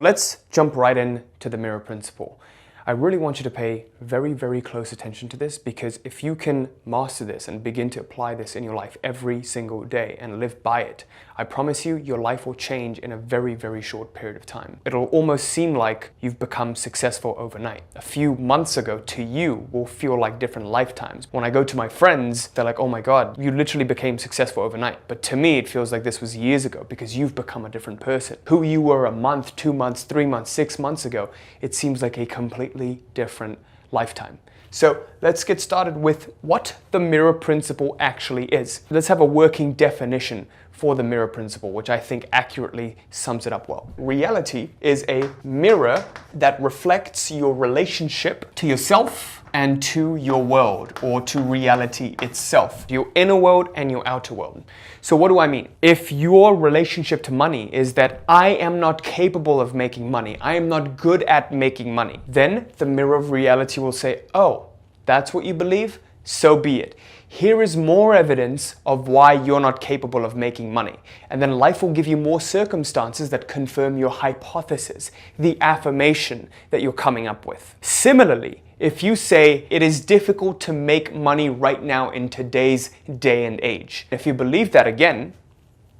Let's jump right into the mirror principle. I really want you to pay very, very close attention to this, because if you can master this and begin to apply this in your life every single day and live by it, I promise you, your life will change in a very, very short period of time. It'll almost seem like you've become successful overnight. A few months ago to you will feel like different lifetimes. When I go to my friends, they're like, oh my God, you literally became successful overnight. But to me, it feels like this was years ago, because you've become a different person. Who you were a month, 2 months, 3 months, 6 months ago, it seems like a completely different lifetime. So let's get started with what the mirror principle actually is. Let's have a working definition for the mirror principle, which I think accurately sums it up well. Reality is a mirror that reflects your relationship to yourself and to your world, or to reality itself, your inner world and your outer world. So what do I mean? If your relationship to money is that I am not capable of making money, I am not good at making money, then the mirror of reality will say, oh, that's what you believe? So be it. Here is more evidence of why you're not capable of making money. And then life will give you more circumstances that confirm your hypothesis, the affirmation that you're coming up with. Similarly, if you say it is difficult to make money right now in today's day and age, if you believe that, again,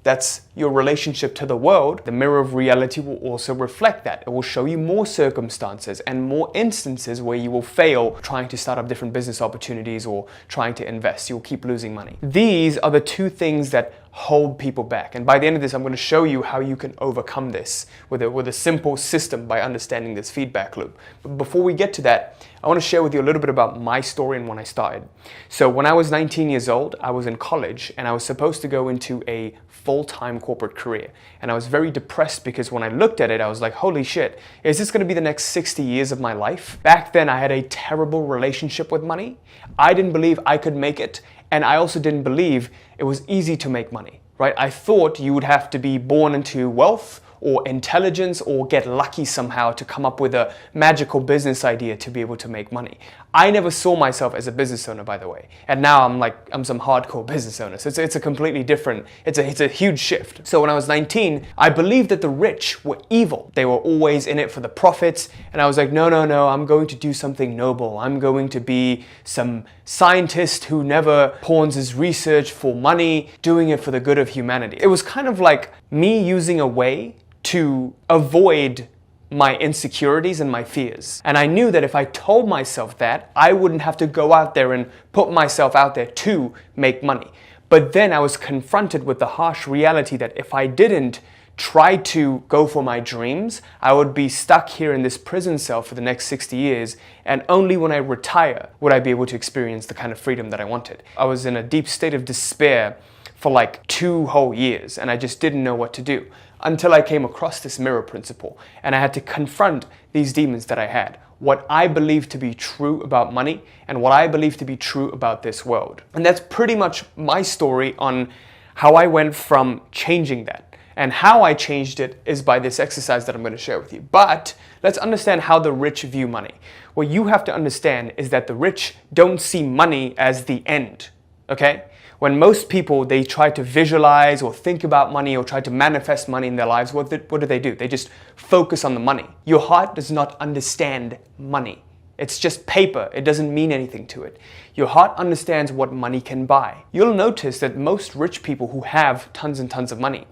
that's your relationship to the world, the mirror of reality will also reflect that. It will show you more circumstances and more instances where you will fail trying to start up different business opportunities or trying to invest. You'll keep losing money. These are the two things that hold people back. And by the end of this, I'm going to show you how you can overcome this with a simple system by understanding this feedback loop. But before we get to that, I want to share with you a little bit about my story and when I started. So when I was 19 years old, I was in college and I was supposed to go into a full-time corporate career. And I was very depressed because when I looked at it, I was like, holy shit, is this going to be the next 60 years of my life? Back then, I had a terrible relationship with money. I didn't believe I could make it. And I also didn't believe it was easy to make money, right? I thought you would have to be born into wealth or intelligence or get lucky somehow to come up with a magical business idea to be able to make money. I never saw myself as a business owner, by the way. And now I'm some hardcore business owner. So it's a completely different, it's a huge shift. So when I was 19, I believed that the rich were evil. They were always in it for the profits. And I was like, no, I'm going to do something noble. I'm going to be some scientist who never pawns his research for money, doing it for the good of humanity. It was kind of like me using a way to avoid my insecurities and my fears. And I knew that if I told myself that, I wouldn't have to go out there and put myself out there to make money. But then I was confronted with the harsh reality that if I didn't try to go for my dreams, I would be stuck here in this prison cell for the next 60 years, and only when I retire would I be able to experience the kind of freedom that I wanted. I was in a deep state of despair for like 2 whole years, and I just didn't know what to do until I came across this mirror principle, and I had to confront these demons that I had, what I believe to be true about money and what I believe to be true about this world. And that's pretty much my story on how I went from changing that. And how I changed it is by this exercise that I'm going to share with you. But let's understand how the rich view money. What you have to understand is that the rich don't see money as the end, okay? When most people, they try to visualize or think about money or try to manifest money in their lives, what do? They just focus on the money. Your heart does not understand money. It's just paper. It doesn't mean anything to it. Your heart understands what money can buy. You'll notice that most rich people who have tons and tons of money,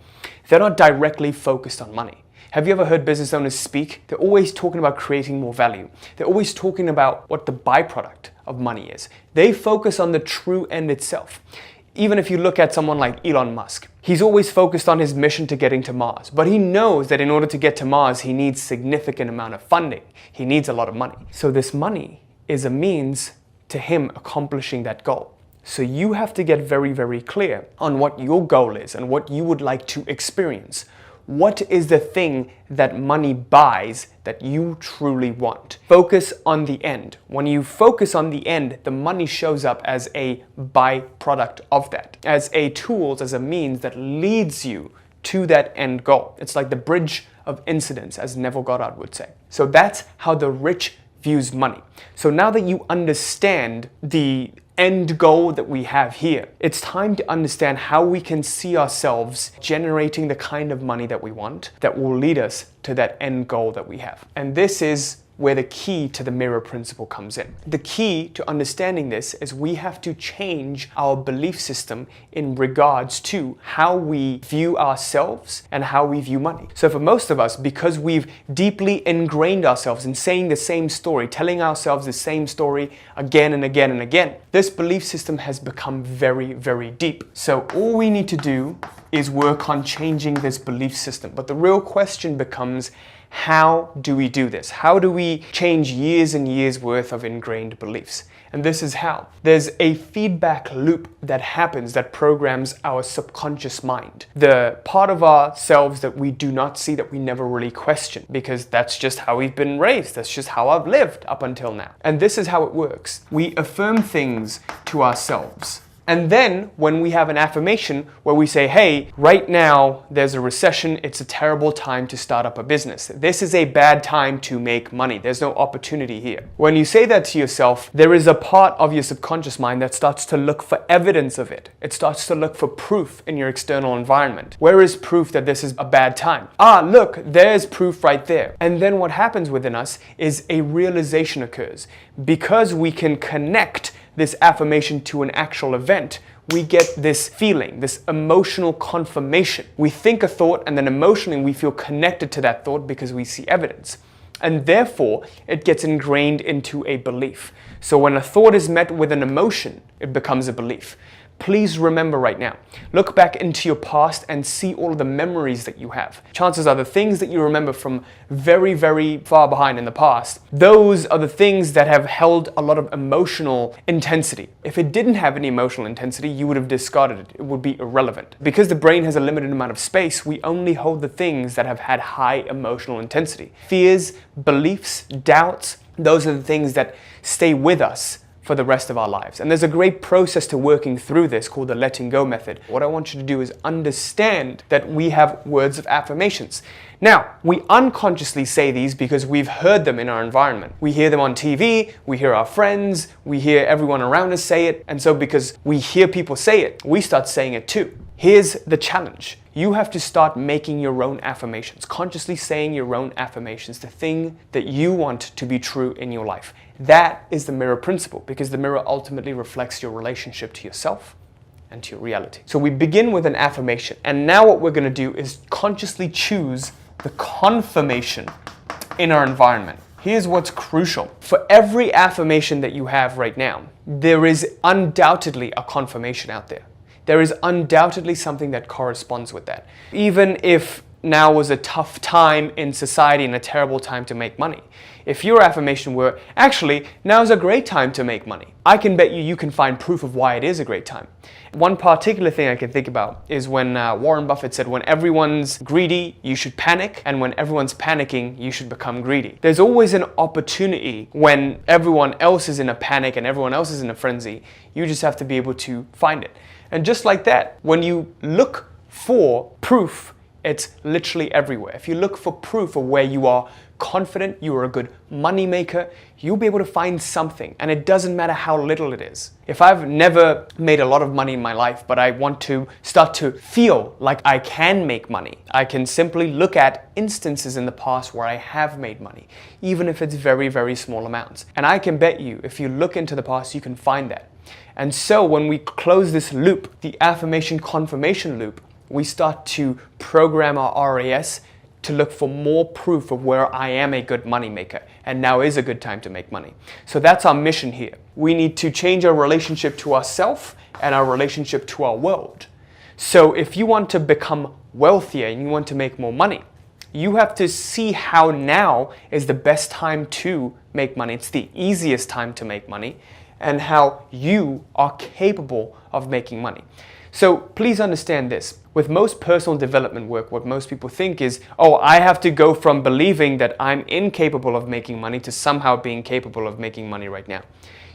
they're not directly focused on money. Have you ever heard business owners speak? They're always talking about creating more value. They're always talking about what the byproduct of money is. They focus on the true end itself. Even if you look at someone like Elon Musk, he's always focused on his mission to getting to Mars. But he knows that in order to get to Mars, he needs significant amount of funding. He needs a lot of money. So this money is a means to him accomplishing that goal. So you have to get very, very clear on what your goal is and what you would like to experience. What is the thing that money buys that you truly want? Focus on the end. When you focus on the end, the money shows up as a byproduct of that, as a tool, as a means that leads you to that end goal. It's like the bridge of incidents, as Neville Goddard would say. So that's how the rich views money. So now that you understand the end goal that we have here. It's time to understand how we can see ourselves generating the kind of money that we want that will lead us to that end goal that we have. And this is where the key to the mirror principle comes in. The key to understanding this is we have to change our belief system in regards to how we view ourselves and how we view money. So for most of us, because we've deeply ingrained ourselves in saying the same story, telling ourselves the same story again and again and again, this belief system has become very, very deep. So all we need to do is work on changing this belief system. But the real question becomes, how do we do this? How do we change years and years worth of ingrained beliefs? And this is how. There's a feedback loop that happens that programs our subconscious mind. The part of ourselves that we do not see, that we never really question, because that's just how we've been raised. That's just how I've lived up until now. And this is how it works. We affirm things to ourselves. And then when we have an affirmation where we say, hey, right now there's a recession, it's a terrible time to start up a business. This is a bad time to make money. There's no opportunity here. When you say that to yourself, there is a part of your subconscious mind that starts to look for evidence of it. It starts to look for proof in your external environment. Where is proof that this is a bad time? Ah, look, there's proof right there. And then what happens within us is a realization occurs. Because we can connect this affirmation to an actual event, we get this feeling, this emotional confirmation. We think a thought and then emotionally we feel connected to that thought because we see evidence. And therefore, it gets ingrained into a belief. So when a thought is met with an emotion, it becomes a belief. Please remember right now, look back into your past and see all of the memories that you have. Chances are the things that you remember from very, very far behind in the past, those are the things that have held a lot of emotional intensity. If it didn't have any emotional intensity, you would have discarded it. It would be irrelevant. Because the brain has a limited amount of space, we only hold the things that have had high emotional intensity. Fears, beliefs, doubts, those are the things that stay with us for the rest of our lives. And there's a great process to working through this called the letting go method. What I want you to do is understand that we have words of affirmations. Now, we unconsciously say these because we've heard them in our environment. We hear them on TV, we hear our friends, we hear everyone around us say it, and so because we hear people say it, we start saying it too. Here's the challenge. You have to start making your own affirmations, consciously saying your own affirmations, the thing that you want to be true in your life. That is the mirror principle, because the mirror ultimately reflects your relationship to yourself and to your reality. So we begin with an affirmation, and now what we're going to do is consciously choose the confirmation in our environment. Here's what's crucial. For every affirmation that you have right now, there is undoubtedly a confirmation out there. There is undoubtedly something that corresponds with that. Even if now was a tough time in society and a terrible time to make money, if your affirmation were, actually, now's a great time to make money, I can bet you can find proof of why it is a great time. One particular thing I can think about is when Warren Buffett said, when everyone's greedy, you should panic, and when everyone's panicking, you should become greedy. There's always an opportunity when everyone else is in a panic and everyone else is in a frenzy. You just have to be able to find it. And just like that, when you look for proof, it's literally everywhere. If you look for proof of where you are confident, you are a good money maker, you'll be able to find something, and it doesn't matter how little it is. If I've never made a lot of money in my life, but I want to start to feel like I can make money, I can simply look at instances in the past where I have made money, even if it's very, very small amounts. And I can bet you, if you look into the past, you can find that. And so when we close this loop, the affirmation confirmation loop, we start to program our RAS to look for more proof of where I am a good money maker, and now is a good time to make money. So that's our mission here. We need to change our relationship to ourselves and our relationship to our world. So if you want to become wealthier and you want to make more money, you have to see how now is the best time to make money. It's the easiest time to make money, and how you are capable of making money. So please understand this. With most personal development work, what most people think is, oh, I have to go from believing that I'm incapable of making money to somehow being capable of making money right now.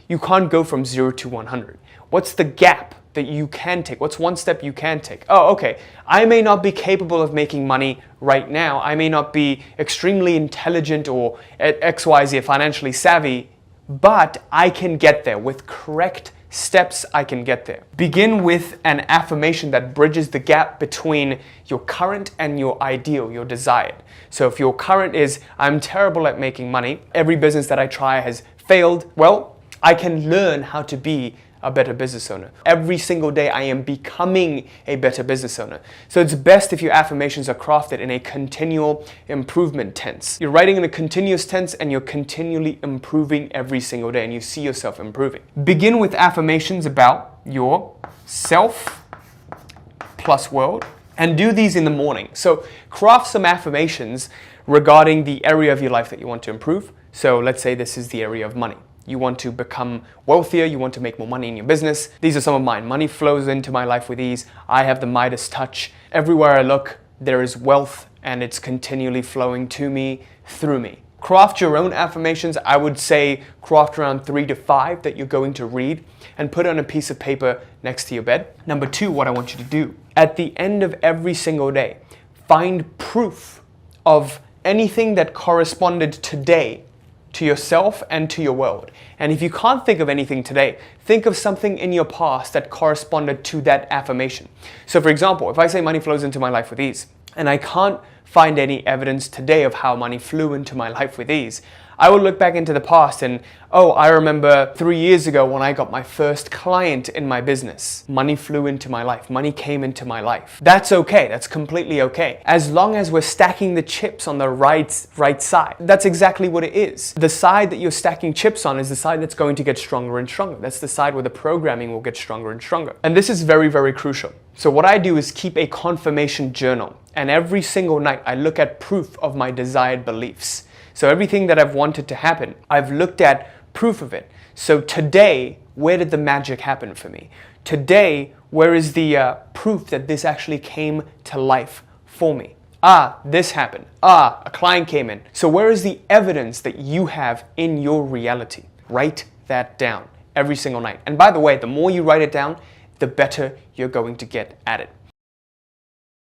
You can't go from 0 to 100. What's the gap that you can take? What's one step you can take? Oh, okay, I may not be capable of making money right now. I may not be extremely intelligent or XYZ financially savvy, but I can get there with correct steps I can get there. Begin with an affirmation that bridges the gap between your current and your ideal, your desired. So if your current is, I'm terrible at making money, every business that I try has failed, well, I can learn how to be a better business owner. Every single day I am becoming a better business owner. So it's best if your affirmations are crafted in a continual improvement tense. You're writing in a continuous tense and you're continually improving every single day and you see yourself improving. Begin with affirmations about your self plus world and do these in the morning. So craft some affirmations regarding the area of your life that you want to improve. So let's say this is the area of money. You want to become wealthier, you want to make more money in your business. These are some of mine. Money flows into my life with ease. I have the Midas touch. Everywhere I look, there is wealth and it's continually flowing to me, through me. Craft your own affirmations. I would say craft around 3 to 5 that you're going to read and put on a piece of paper next to your bed. Number 2, what I want you to do, at the end of every single day, find proof of anything that corresponded today to yourself and to your world. And if you can't think of anything today, think of something in your past that corresponded to that affirmation. So for example, if I say money flows into my life with ease, and I can't find any evidence today of how money flew into my life with ease, I will look back into the past and, oh, I remember 3 years ago when I got my first client in my business. Money flew into my life. Money came into my life. That's okay. That's completely okay. As long as we're stacking the chips on the right side. That's exactly what it is. The side that you're stacking chips on is the side that's going to get stronger and stronger. That's the side where the programming will get stronger and stronger. And this is very, very crucial. So what I do is keep a confirmation journal. And every single night I look at proof of my desired beliefs. So everything that I've wanted to happen, I've looked at proof of it. So today, where did the magic happen for me? Today, where is the proof that this actually came to life for me? This happened. A client came in. So where is the evidence that you have in your reality? Write that down every single night. And by the way, the more you write it down, the better you're going to get at it.